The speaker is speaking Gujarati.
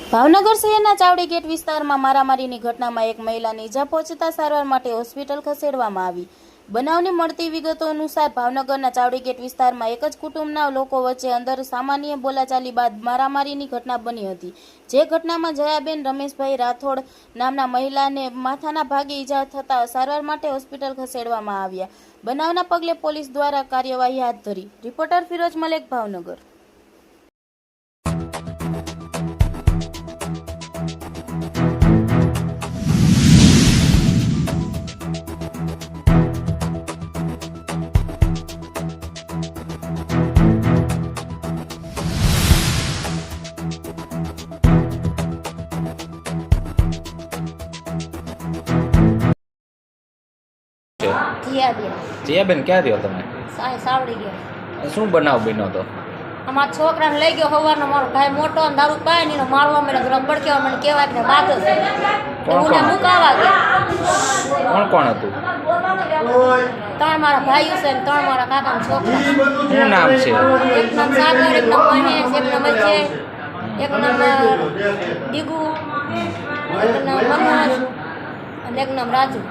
ભાવનગર શહેરના ચાવડી ગેટ વિસ્તારમાં મારામારીની ઘટનામાં એક મહિલાને ઈજા પહોંચતા સારવાર માટે હોસ્પિટલ ખસેડવામાં આવી। બનાવની મળતી વિગતો અનુસાર ભાવનગરના ચાવડી ગેટ વિસ્તારમાં એક જ કુટુંબના લોકો વચ્ચે અંદર સામાન્ય બોલાચાલી બાદ મારામારીની ઘટના બની હતી। જે ઘટનામાં જયાબેન રમેશભાઈ રાઠોડ નામના મહિલાને માથાના ભાગે ઈજા થતાં સારવાર માટે હોસ્પિટલ ખસેડવામાં આવ્યા। બનાવના પગલે પોલીસ દ્વારા કાર્યવાહી હાથ ધરી। રિપોર્ટર ફિરોજ મલેક, ભાવનગર। જીયાબેન ક્યાં રહ્યો તમે? સાવડી ગયા। શું બનાવ બન્યો તો? અમારા છોકરાને લઈ ગયો સવારનો, મારો ભાઈ મોટો દારૂ પાય ને મારવા મને બળકેવા મને કહેવાય ને બાદ છે હું મુકાવા ગયો। કોણ કોણ હતું? 3 મારા ભાઈઓ છે ને 3 મારા કાકાના છોકરા। શું નામ છે? એક નામ સાગર, એક નામ મહેશ, એક નામ અજય, એક નામ દીગુ, એક નામ મનોજ અને એક નામ રાજુ।